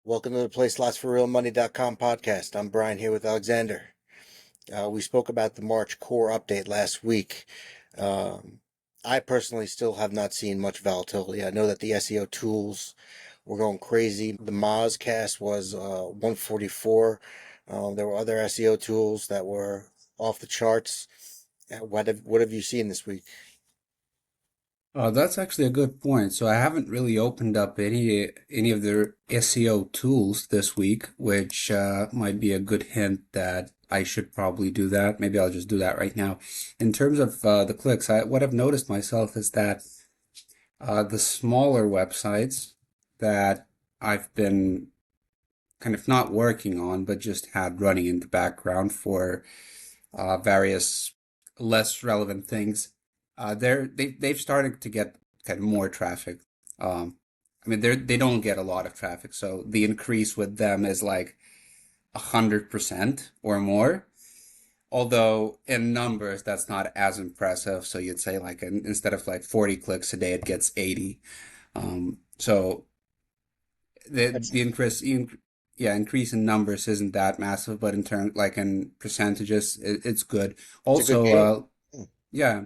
Welcome to the PlaySlotsForRealMoney.com podcast. I'm Brian here with Alexander. We spoke about the March core update last week. Um, I personally still have not seen much volatility. I know that the SEO tools were going crazy. The Moz cast was 144. There were other SEO tools that were off the charts. What have you seen this week? That's actually a good point. So I haven't really opened up any of their SEO tools this week, which might be a good hint that I should probably do that. Maybe I'll just do that right now. In terms of the clicks, what I've noticed myself is that the smaller websites that I've been kind of not working on, but just had running in the background for various less relevant things, they've started to get kind of more traffic. I mean, they don't get a lot of traffic, so the increase with them is like 100% or more. Although in numbers, that's not as impressive. So you'd say like instead of like 40 clicks a day, it gets 80. So That's, the increase in numbers isn't that massive, but in terms like in percentages, it's good. that's a good Also, gain. yeah.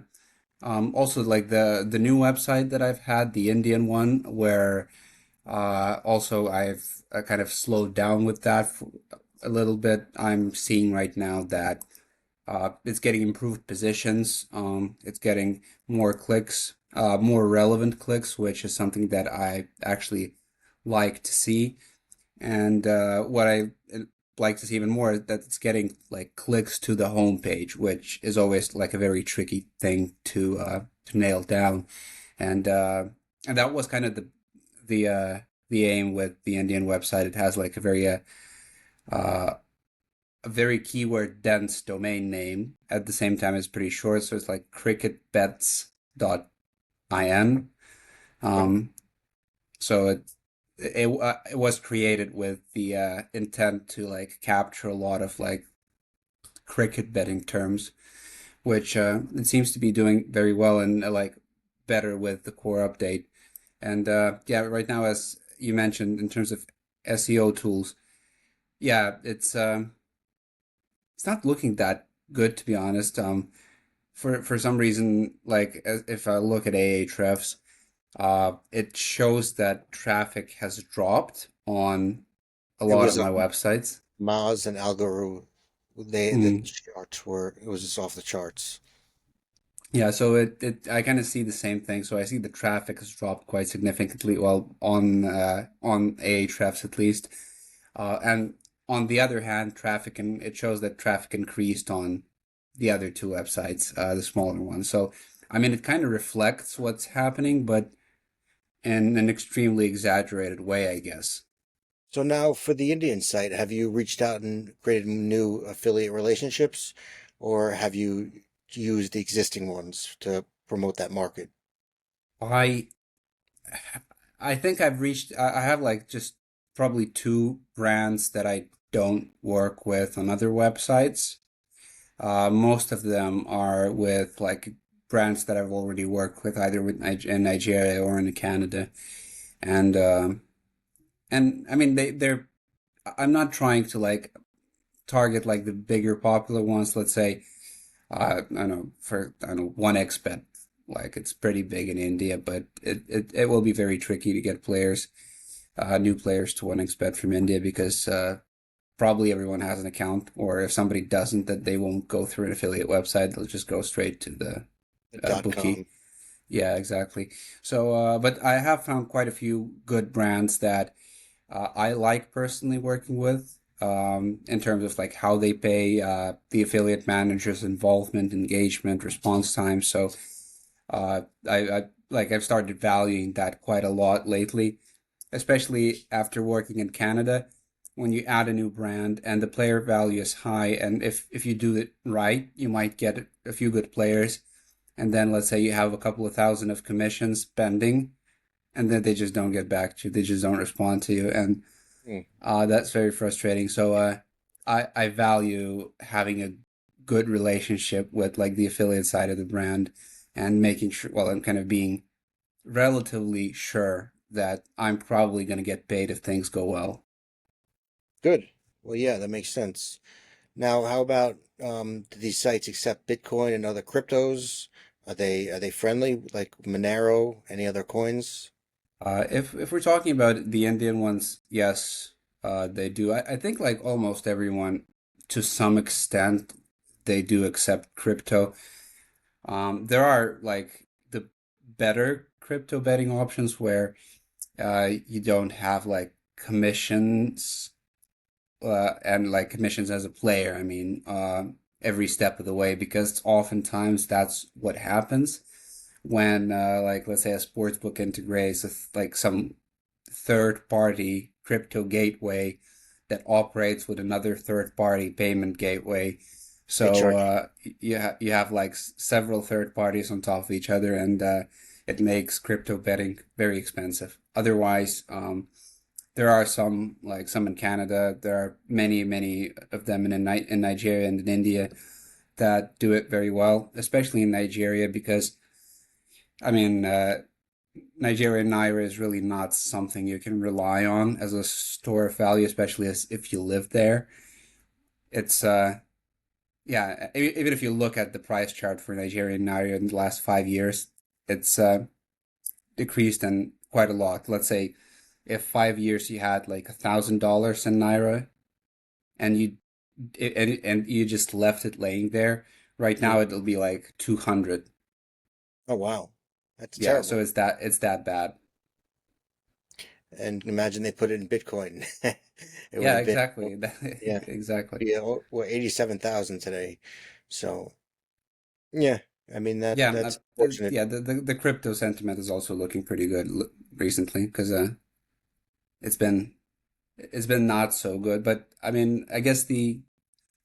Also, like the new website that I've had, the Indian one, where also I've kind of slowed down with that for a little bit. I'm seeing right now that it's getting improved positions. It's getting more clicks, more relevant clicks, which is something that I actually like to see. And what I like to see even more is that it's getting like clicks to the homepage, which is always like a very tricky thing to nail down. And and that was kind of the aim with the Indian website. It has like uh, a very keyword dense domain name. At the same time, it's pretty short, so it's like cricketbets.in. Um, so it was created with the intent to like capture a lot of like cricket betting terms, which it seems to be doing very well and like better with the core update. And yeah, right now, as you mentioned, in terms of SEO tools, yeah, it's not looking that good to be honest. For some reason, like if I look at Ahrefs, it shows that traffic has dropped on a It lot of was my websites. Moz and Algoru. The Mm. charts were it was just off the charts. Yeah, so it I kind of see the same thing. So I see the traffic has dropped quite significantly, well, on Ahrefs at least. And on the other hand, traffic and it shows that traffic increased on the other two websites, the smaller ones. So I mean, it kind of reflects what's happening, but in an extremely exaggerated way, I guess. So now for the Indian site, have you reached out and created new affiliate relationships, or have you used the existing ones to promote that market? I I think I've reached I have like just probably two brands that I don't work with on other websites. Most of them are with like brands that I've already worked with, either in Nigeria or in Canada, and and I mean they're. I'm not trying to like target like the bigger popular ones. Let's say I don't know for I don't know 1xBet, like it's pretty big in India, but it will be very tricky to get players, new players to 1xBet from India because probably everyone has an account, or if somebody doesn't, that they won't go through an affiliate website. They'll just go straight to the The dot bookie. com. Yeah, exactly. So, but I have found quite a few good brands that I like personally working with in terms of like how they pay, the affiliate manager's involvement, engagement, response time. So, I like I've started valuing that quite a lot lately, especially after working in Canada. When you add a new brand and the player value is high, and if you do it right, you might get a few good players, and then let's say you have a couple of thousand of commissions pending, and then they just don't get back to you, they just don't respond to you, and Hmm. that's very frustrating. So I value having a good relationship with like the affiliate side of the brand and making sure, well, I'm kind of being relatively sure that I'm probably going to get paid if things go well. Good. Well, yeah, that makes sense. Now, how about do these sites accept Bitcoin and other cryptos? Are they friendly, like Monero, any other coins? If we're talking about the Indian ones, yes, they do. I think like almost everyone, to some extent, they do accept crypto. There are like the better crypto betting options where you don't have like commissions and like commissions as a player. I mean, every step of the way, because oftentimes that's what happens when, like, let's say a sports book integrates with like some third party crypto gateway that operates with another third party payment gateway. They So charge. you have like several third parties on top of each other, and it makes crypto betting very expensive. Otherwise, there are some, like some in Canada. There are many of them in Nigeria and in India that do it very well, especially in Nigeria because I mean, Nigerian naira is really not something you can rely on as a store of value, especially as if you live there. It's yeah, even if you look at the price chart for Nigerian naira in the last 5 years, it's decreased and quite a lot. Let's say if 5 years you had like $1,000 in naira and you just left it laying there, right Mhm. now it'll be like 200. Oh, wow. That's Yeah, so terrible. it's that bad. And imagine they put it in Bitcoin. It would Yeah, have been, exactly. yeah, Exactly. yeah, well, 87,000 today. So, yeah, I mean Yeah, that's unfortunate. yeah. The crypto sentiment is also looking pretty good recently because it's been it's been not so good. But I mean, I guess the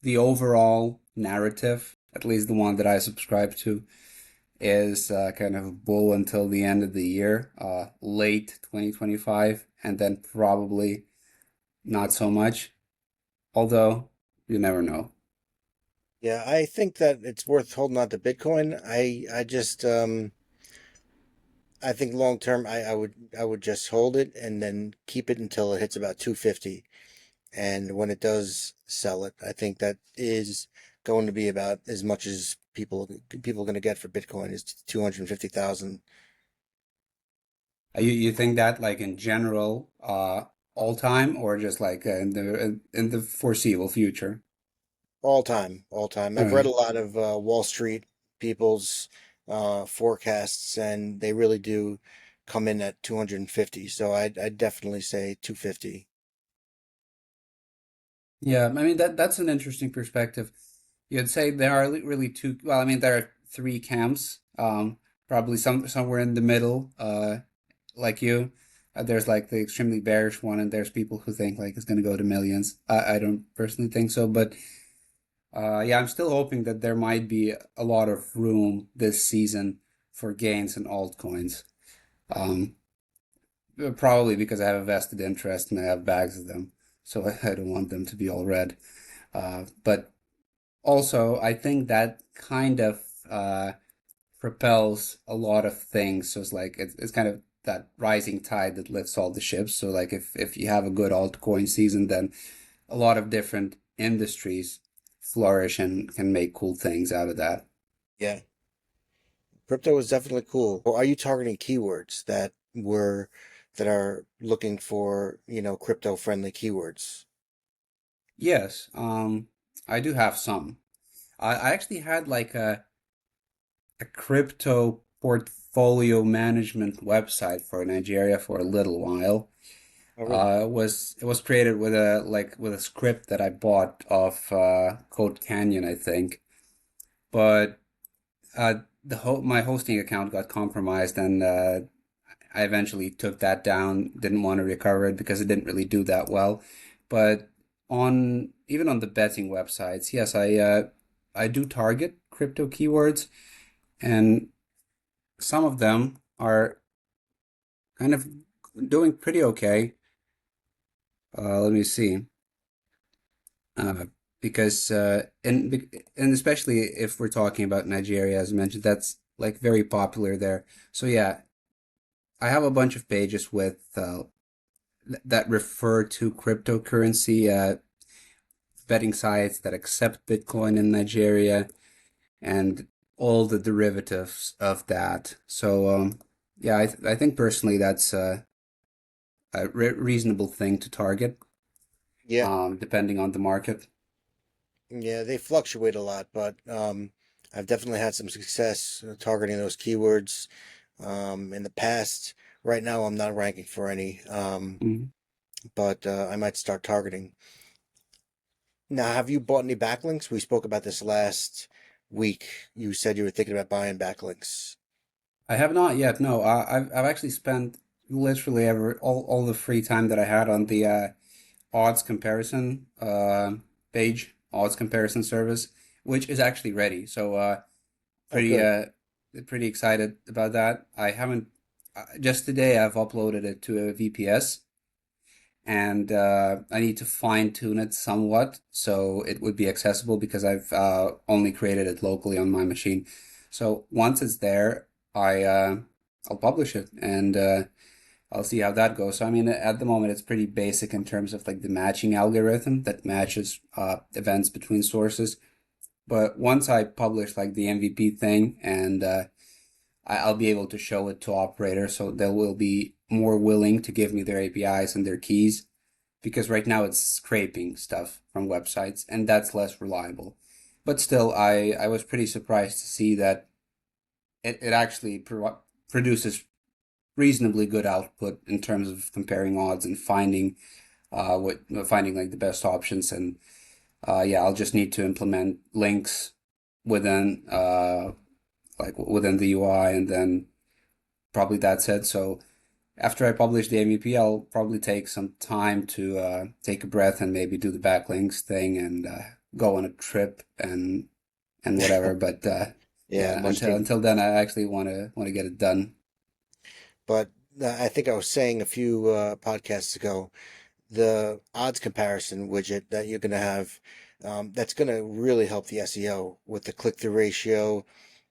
overall narrative, at least the one that I subscribe to, is kind of bull until the end of the year, late 2025, and then probably not so much. Although you never know. Yeah, I think that it's worth holding on to Bitcoin. I just I think long term I would just hold it and then keep it until it hits about 250. And when it does sell it, I think that is going to be about as much as people are going to get for Bitcoin is 250,000 You think that like in general, all time, or just like in the foreseeable future? all time, all time. All I've read right. a lot of Wall Street people's forecasts, and they really do come in at 250. So I'd definitely say 250. Yeah, I mean that's an interesting perspective. You'd say there are really two. Well, I mean there are three camps. Probably somewhere in the middle. Like you, there's like the extremely bearish one, and there's people who think like it's going to go to millions. I don't personally think so, but yeah, I'm still hoping that there might be a lot of room this season for gains in altcoins. Um, Probably because I have a vested interest and I have bags of them, so I don't want them to be all red. But also, I think that kind of propels a lot of things. So it's like it's kind of that rising tide that lifts all the ships. So like if you have a good altcoin season, then a lot of different industries flourish and can make cool things out of that. Yeah, crypto is definitely cool. Or are you targeting keywords that are looking for, crypto friendly keywords? Yes, I do have some. I actually had like a crypto portfolio management website for Nigeria for a little while. Oh, really? It was created with a script that I bought off Code Canyon, I think. But the ho my hosting account got compromised, and I eventually took that down. Didn't want to recover it because it didn't really do that well. But on even on the betting websites, yes, I do target crypto keywords, and some of them are kind of doing pretty okay. Let me see. Uh, because and especially if we're talking about Nigeria, as I mentioned, that's like very popular there. So yeah, I have a bunch of pages with that refer to cryptocurrency, betting sites that accept Bitcoin in Nigeria, and all the derivatives of that. So, yeah, I think personally that's a reasonable thing to target, Yeah, depending on the market. yeah, they fluctuate a lot, but I've definitely had some success targeting those keywords in the past. Right now, I'm not ranking for any, Mhm. but I might start targeting. Now, have you bought any backlinks? We spoke about this last week. You said you were thinking about buying backlinks. I have not yet. No, I've actually spent literally all the free time that I had on the odds comparison page, odds comparison service, which is actually ready. So Oh, pretty good. pretty excited about that. I haven't just today I've uploaded it to a VPS, and I need to fine tune it somewhat so it would be accessible because I've only created it locally on my machine. So once it's there, I'll publish it, and I'll see how that goes. So I mean, at the moment, it's pretty basic in terms of like the matching algorithm that matches events between sources. But once I publish like the MVP thing, and I'll be able to show it to operators, so they will be more willing to give me their APIs and their keys, because right now it's scraping stuff from websites, and that's less reliable. But still, I was pretty surprised to see that it actually produces reasonably good output in terms of comparing odds and finding like the best options. And yeah, I'll just need to implement links within within the UI, and then probably that's it. So after I publish the MVP, I'll probably take some time to take a breath and maybe do the backlinks thing, and go on a trip and whatever. But Yeah, yeah, much needed. until then, I actually want to get it done. But I think I was saying a few podcasts ago, the odds comparison widget that you're going to have, that's going to really help the SEO with the click-through ratio.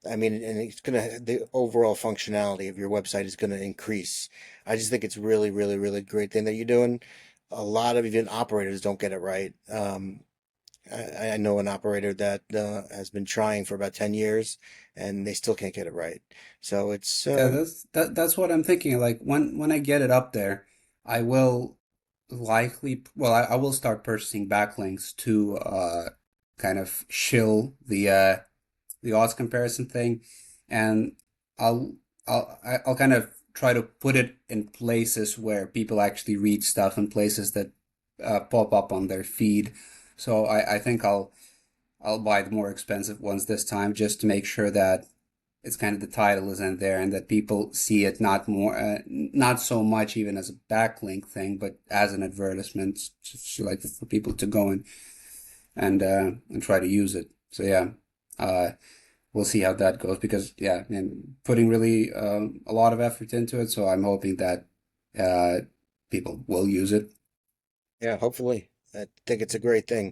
I mean, and it's going to, the overall functionality of your website is going to increase. I just think it's really, really, really great thing that you're doing. A lot of even operators don't get it right. I know an operator that has been trying for about 10 years and they still can't get it right. So it's, Yeah, that's what I'm thinking. Like when I get it up there, I will likely, well, I will start purchasing backlinks to kind of shill the odds comparison thing, and I'll I'll kind of try to put it in places where people actually read stuff, and places that pop up on their feed. So I think I'll buy the more expensive ones this time, just to make sure that it's kind of the title is in there, and that people see it not so much even as a backlink thing, but as an advertisement, like for people to go and try to use it. So yeah, uh, we'll see how that goes, because yeah, and putting really a lot of effort into it. So I'm hoping that uh, people will use it. yeah, hopefully. I think it's a great thing.